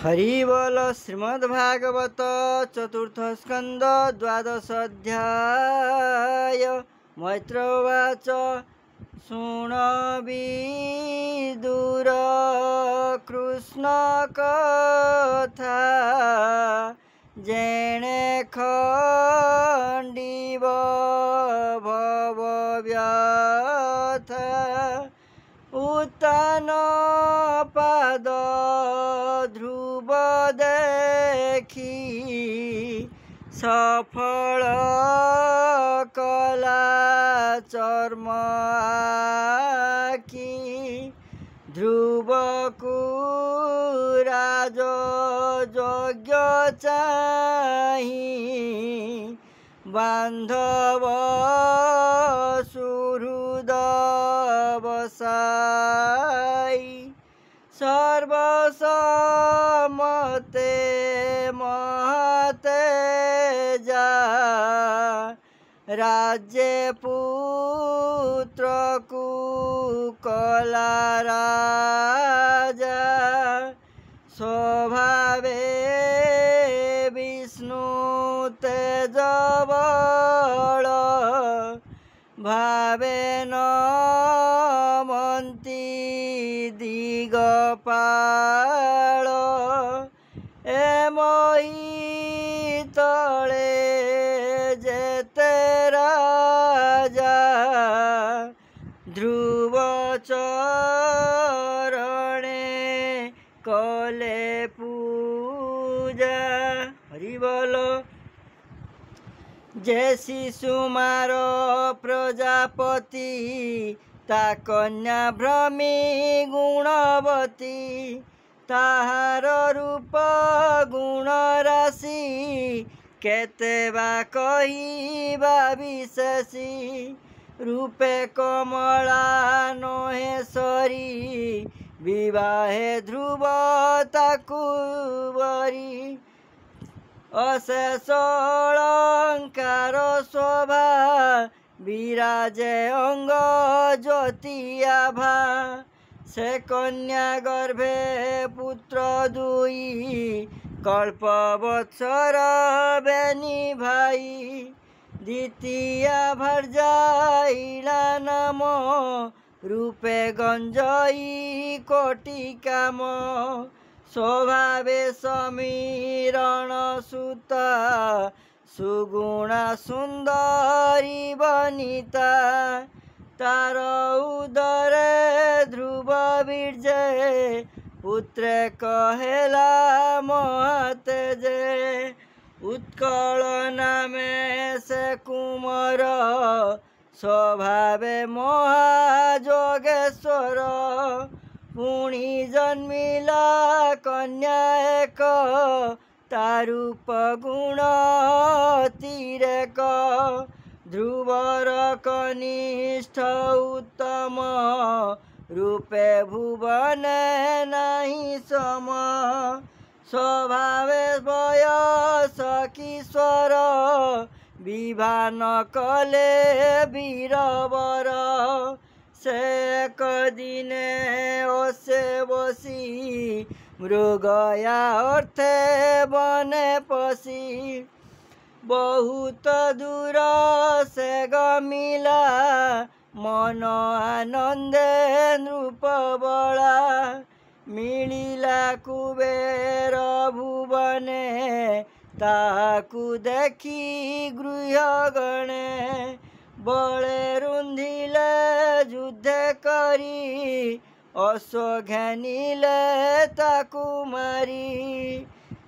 हरि बोल श्रीमद्भागवत चतुर्थ स्कंद द्वादश अध्याय। मैत्र उवाच शृण्वविदुर कृष्ण कथा जेणे खण्डिव भवव्यथा उत्तान पाद ध्रुव देखी सफल कला चर्म आखी ध्रुवकु राज यज्ञ चाही बांधव सुहृद बसाई सर्वसम्मते महतेजा राज्य पुत्र कुकला राजा स्वभावे विष्णु तेज बल भावे न मन्ति दिगपाल एमही तले जेते राजा ध्रुव चरणे कले पूजा। हरि बोल। जे शिशुमार प्रजापति ता कन्या भ्रमी गुणवती ताहार रूप गुण राशि केते बा कहिबा विशेषी रूपे कमला नहेश्वरी विवाहे ध्रुव ताकु बरी अशेष अलंकार शोभा विराजे अंग ज्योति आभा से कन्या गर्भे पुत्र दुई कल्प वत्सर बेनी भाई द्वितीय भर्जाइला नाम रूपे गंजई कोटि काम स्वभावे समीरण सुता सुगुणा सुंदरी बनिता तार उदरे ध्रुव बीर्जे पुत्र कहेला महातेजे उत्कल नामे से कुमार स्वभावे महाजोगेश्वर पुणी जन्मिला कन्या एक तारूप गुण तिरेक ध्रुवर कनिष्ठ उत्तम रूपे भुवने नहीं सम स्वभावे वयस किशोर विभान कले वीरवर से एक दिने ओसे बसी मृगया अर्थे बने पसी बहुत दूर से गमिला मन आनंदे नृप बला मिलिला कुबेर भुवने ताकु देखी गृह गणे बले रुंधिले युद्ध करी अश्व घानिले ताकु मारी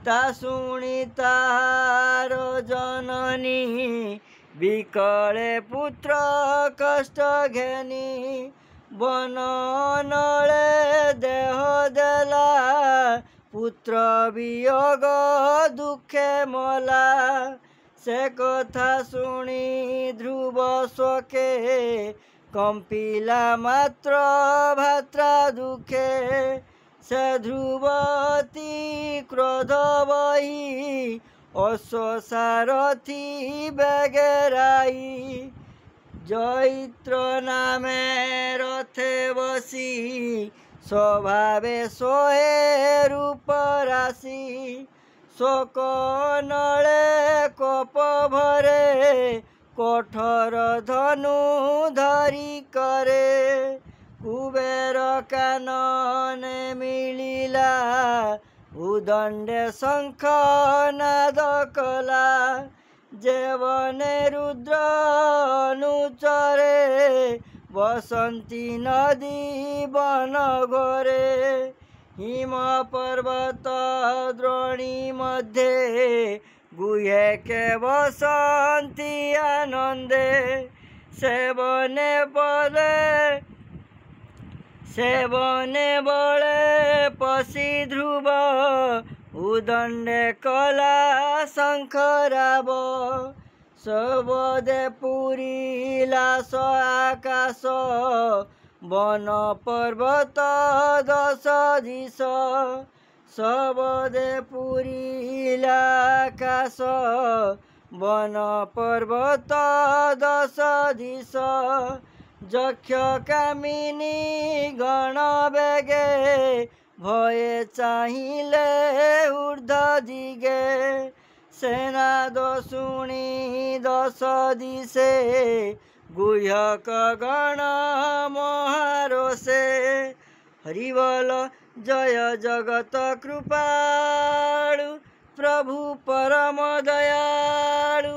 ता शुणी तार जननी विकले पुत्र कष्ट घेनी बन नले देह देला पुत्र वियोग दुखे मला से कथा शुणी ध्रुव शोके कंपिला मात्र भात्रा दुखे से ध्रुवती क्रोध बही अश्वसारथी बेगेराई जैत्र नामे रथे बसी स्वभावे सोहे रूप ରାଶି ଶୋକ ନଳେ କୋପ ଭରେ କଠୋର ଧନୁ ଧରି କରେ କୁବେର କାନନେ ମିଳିଲା ଉଦଣ୍ଡେ ଶଙ୍ଖ ନାଦ କଲା ଯେବନେ ରୁଦ୍ର ଅନୁଚରେ ବସନ୍ତୀ ନଦୀ ବନ ଘୋରେ হিম পর্বত দ্রোণী মধ্যে গুহেকে বসন্তী আনন্দে সেবনে বলে পশি ধ্রুব উদণ্ডে কলা শঙ্খরাব সবদে পুরিলা আকাশ বন পর্বত দশ দিশ সবদে পুরিলা আকাশ বন পর্বত দশ দিশ যক্ষ কামিনী গণ বেগে ভয়ে চাহিলে ঊর্ধ্ব দিগে সেনা দশুণী দশ দিশে গুহ্যক গণ মহারোষে হরিবল জয় জগত কৃপালু প্রভু পরম দয়ালু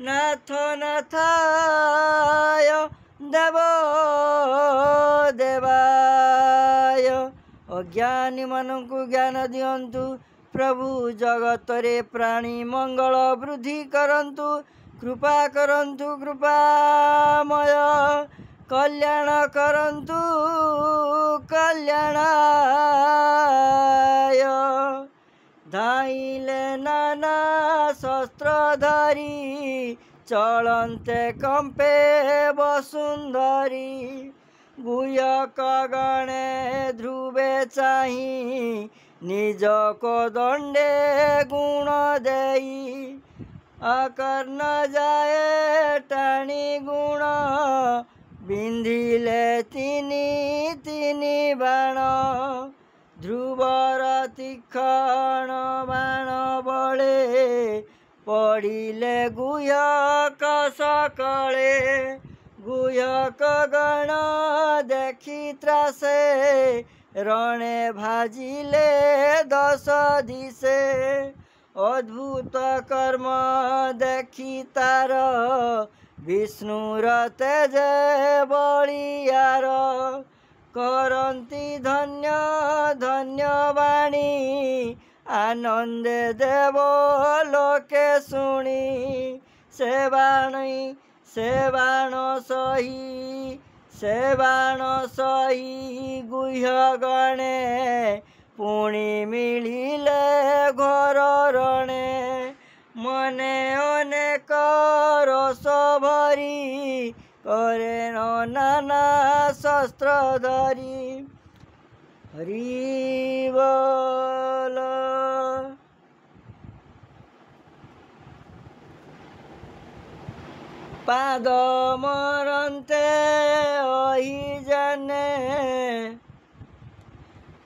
নাথ নাথায় দেব দেবায় অজ্ঞানী মানଙ୍କୁ জ্ঞাନ ଦିଅନ୍ତୁ ପ୍ରଭୁ ଜଗତରେ ପ୍ରାଣୀ ମଙ୍ଗଳ ବୃଦ୍ଧି କରନ୍ତୁ कृपा करन्तु कृपामय कल्याण करन्तु कल्याणाय धाइले नाना शस्त्र धरी चलन्ते कंपे वसुंधरी गुह्यक गणे ध्रुवे चाहि निज को दंडे गुण देई अकर्ण जाए टाणी गुण बिंधिले तिनी बाण ध्रुवर तीक्षण बाण बळे पड़िले गुह्यक सकळे गुह्यक गण देखि त्रासे रणे भाजिले दश दिशे अद्भुत कर्म देखि तार विष्णुर तेज बलियार करन्ति धन्य धन्यवाणी आनंदे देव लोके शुणी से बाण सही गुह्य गणे पुणी मिलिले घर रणे मने अनेक रस भरी करे नाना शस्त्र धरी हरि बोल पाद मरन्ते ओहि जाने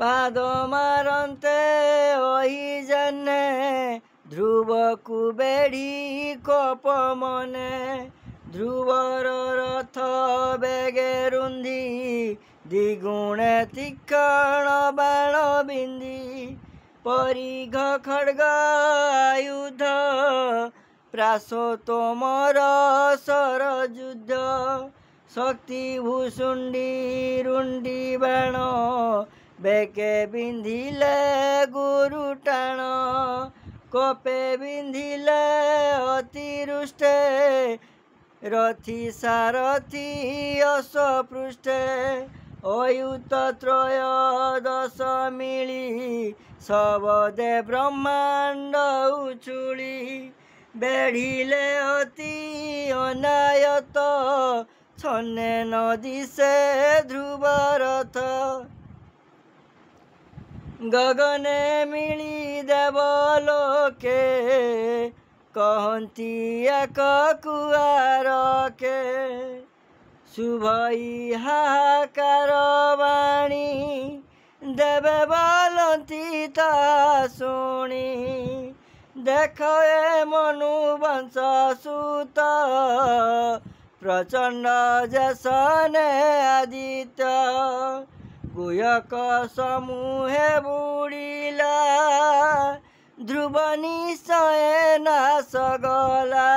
पाद मारन्ते ओहि जाने ध्रुव को बेढ़ी कोप मने ध्रुवर रथ बेगे रुंधी द्विगुणे तीक्षण बाण बिंदी परिघ खड्ग आयुध प्रासो तोमर सर युद्ध शक्ति भूषुंडी रुंडी बाण बेके बिंधिले गुरु टाण कोपे बिंधिले अतिरुष्टे रथी सारथी अश्वपृष्ठे अयुत त्रयोदश मिली सबदे ब्रह्मांड उछुली बेढ़िले अति अनायत छन्ने नदिशे ध्रुव रथ गगने मिली देवलोके कहती एक कुआर के शुभई हाहाकार वाणी ଦେବେ ବୋଲନ୍ତି ତା ଶୁଣି ଦେଖ ଏ ମନୁବଂଶ ସୁତ ପ୍ରଚଣ୍ଡ ଯଶନେ ଆଦିତ୍ୟ ଗୁହକ ସମୂହେ ବୁଡ଼ିଲା ଧ୍ରୁବ ନିଶ୍ଚୟ ନାଶ ଗଲା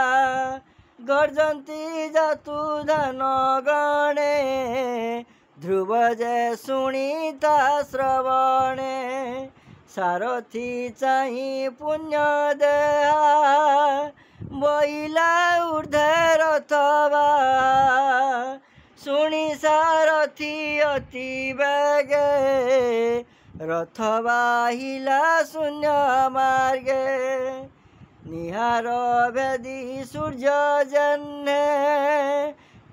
ଗର୍ଜନ୍ତି ଜାତୁ ଧାନ ଗଣେ ଧ୍ରୁବ ଯେ ଶୁଣିତା ଶ୍ରବଣେ ସାରଥି ଚାହିଁ ପୁଣ୍ୟ ଦେହା ବଇଲା ଉର୍ଦ୍ଧ୍ୱେ ରଥବା ଶୁଣି ସାରଥି ଅତି ବେଗେ ରଥ ବାହିଲା ଶୂନ୍ୟ ମାର୍ଗେ ନିହାର ଭେଦି ସୂର୍ଯ୍ୟ ଜହ୍ନେ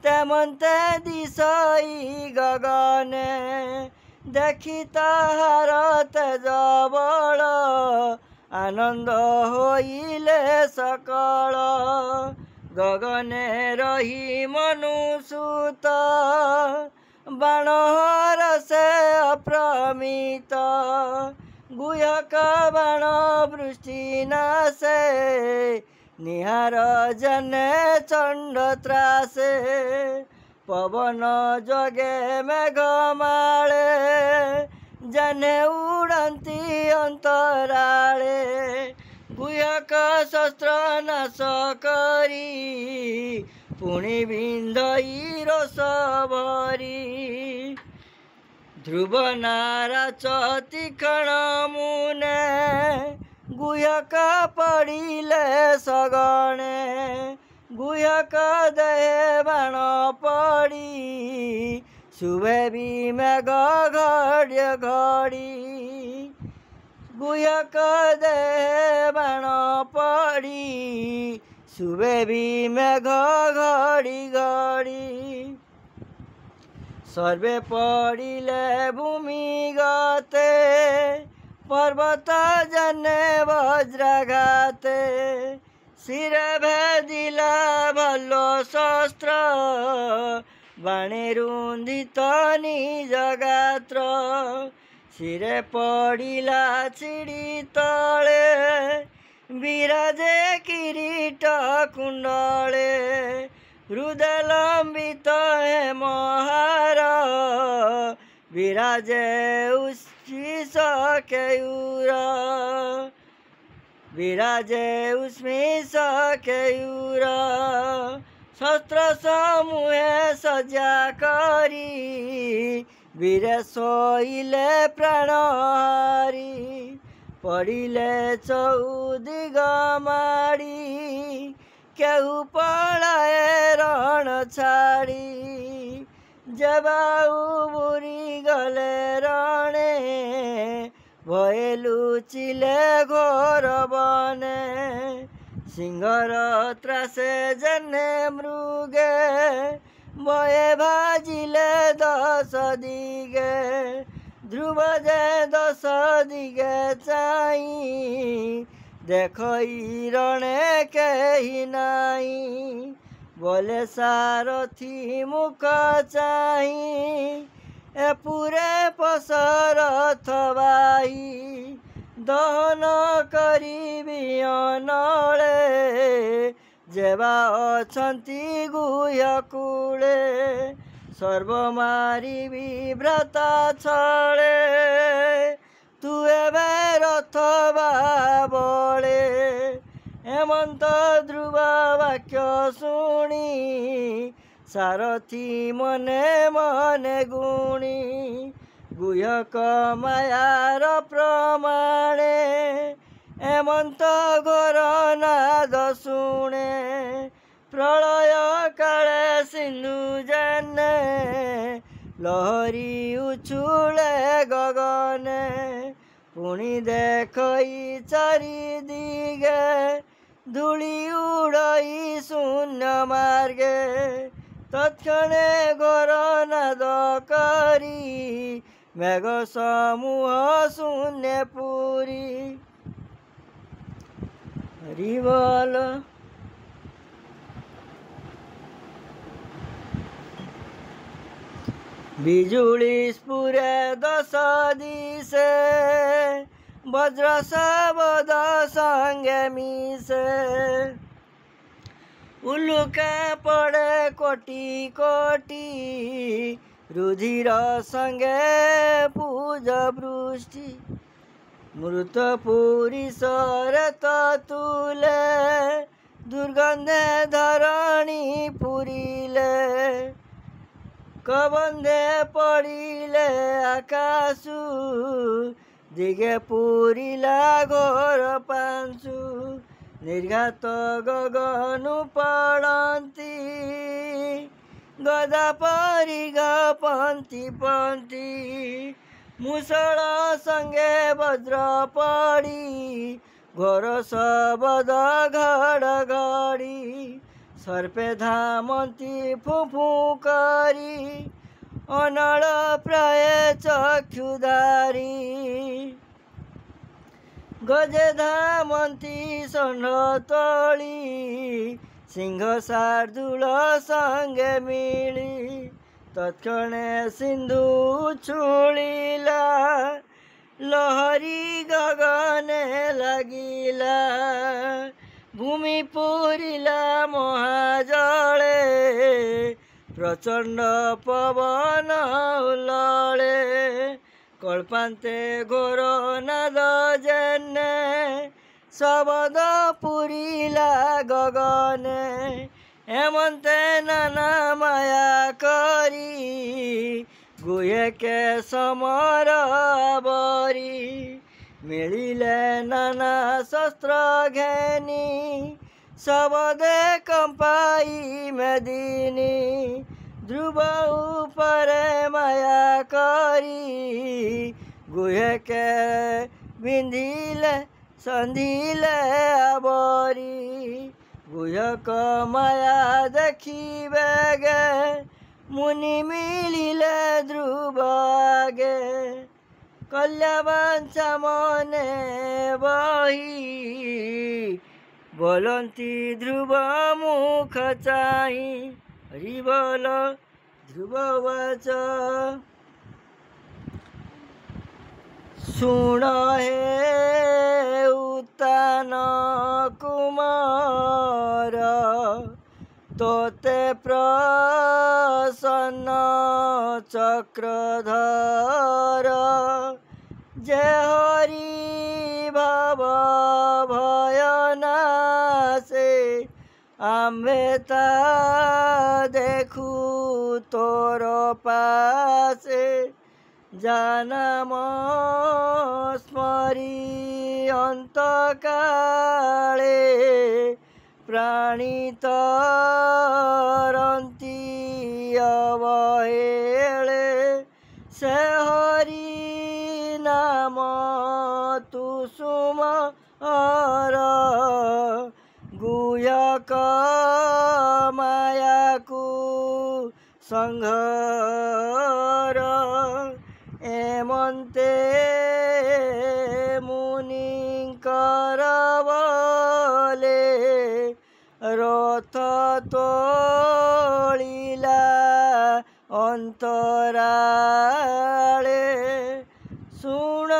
তেমন্তে দিশই গগনে দেখি তাহার তেজ বল আনন্দ হইলে সকল গগনে রহি মনুসূত বাণহর সে অপ্রমিত গুহক বাণ বৃষ্টি নাশে নিহার জনে চণ্ড ত্রাসে পবন যোগে মেঘমালে জনে উড়ন্তি অন্তরালে গুহক শস্ত্র নাশ করি পুଣି বিন্ধই রস ভরি ধ্রুব নারাচ তীক্ষ্ণ মুনে গুহক পড়িলে সগণে গুহক দেহে বাণ পড়ি শুভে বি মেঘ ঘড়িয়ে ঘড়ি গুহক দেহে বাণ পড়ি শুভে বি মেঘ ঘড়ি ঘড়ি সর্বে পড়িলে ভূমি গতে পর্বত জনে বজ্রাঘাতে শিরে ভেদিলা ভাল শস্ত্র বাণে রুন্ধিত নিজ গাত্র শিরে পড়িলা ছিড়ি তলে বিরাজে কিরীট কুণ্ডলে হৃদয় লম্বিত হেমহার বিরাজে উচ্ছিষ কেಯೂರ বিরাজে উষ্মিষ কেಯೂರ শস্ত্র সমূহে সজ্জা করি বীরে শোইলে প্রাণহারি পড়িলে চৌদিগ মাড়ি কেহু পলায়ে রণ ছাড়ি যেবাউ বুড়ি গলে রণে ভয়ে লুচিলে ঘোর বনে সিংহর ত্রাসে জেনে মৃগে ভয়ে ভাজিলে দশ দিগে ধ্রুব যে দশ দিগে চাই দেখই রণে কেহি নাই বলে সারথি মুখ চাহি এপুরে পশরথ বাই দহন করিবি অনলে যেবা অছন্তি গুহ্য কূଳେ সর্ব মারিবি ভ্রাতা ছଳେ তু এবে রথ বଳେ হেমন্ত ধ্রুব বাক্য শুনি সারথি মনে মনে গুণী গুহ্যক মায়ার প্রমাণে হেমন্ত ঘোর নাদ শুণে প্রলয় কালে সিন্ধু জেনে লহরি উছুলে গগনে পুনি দেখই চারিদিগে ধূলি উড়ই শূন্য মার্গে তৎক্ষণে ঘোর নাদ করি মেঘ সমূহ শূন্য পুরী হরি বল। बिजुली स्फुरे दश दिशे वज्र शब्द संगे मिसे उल्लुका पड़े कोटि कोटि रुधिर संगे पूज वृष्टि मृत पुरुषर तुले दुर्गंधे धरणी पुरिले कबंधे पड़िले आकाशु दिगे पुरिला घोर पांचु निर्घात गगनु पड़ती गदा परि पंथी पंथी मुसळ संगे वज्र पड़ी घोर शब्द घड़घड़ी सर्पे धामती फुफु करी अनल प्राय चक्षुधारी गजे धामती षण्ढ तोली सिंह शार्दूल संगे मिली तत्क्षणे सिंधु छुड़िला लहरी गगने लगिला भूमि पूरिला महाजले प्रचंड पवन उल्लले कल्पान्ते घोर नाद जेने शब्द पुरिला गगने हेमंते नाना माया करी गुहे के समर आवरी मिलिले नाना शस्त्र घेनी शब्दे कंपाई मेदिनी ध्रुव ऊपर माया करी गुहे के बिंधिले संधिले आवरी गुहक माया देखिबे गे मुनि मिलिले ध्रुव आगे कल्यावांचा मने बही बोलंती ध्रुव मुख चाही हरि बोल ध्रुव वाच सुण हे उत्तान कुमार तोते प्रसन्न चक्रधर जय हरि भव भयनाशे आम्बेता देखू तोर पासे जानम स्मरी अंत काले प्राणित रंती अवहेले से हरि नाम तु सुमर गुह्यक मायाकु संघर एमंते मुनिकर बले रथ तोलिला अंतराले सुण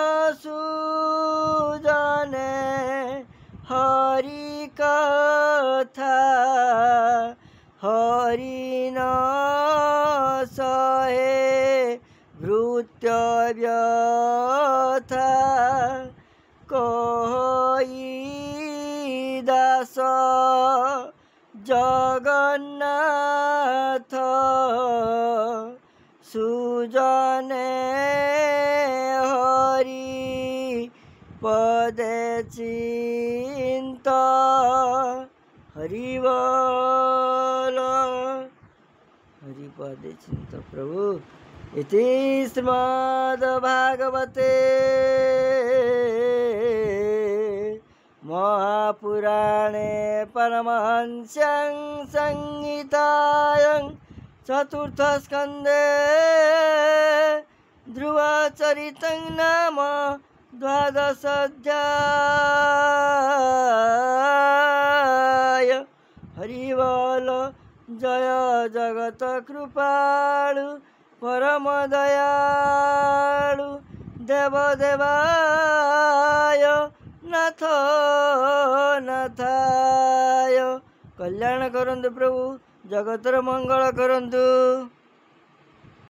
सुजने हरि कथा हरि न सहे भृत्य व्यथा कहि दास जगन्नाथ सुजने हरि पदे चिंत हरि बोल हरि पदे चिंत प्रभु इति श्रीमद्भागवते महापुराणे परमहंस्यां संहितायां चतुर्थस्कन्धे ध्रुवचरितं नाम 12 अध्याय हरि बोल जय जगत कृपालु परम दयालु देवदेवाय नाथ नाथाय कल्याण करंतु प्रभु जगतर मंगल करंतु।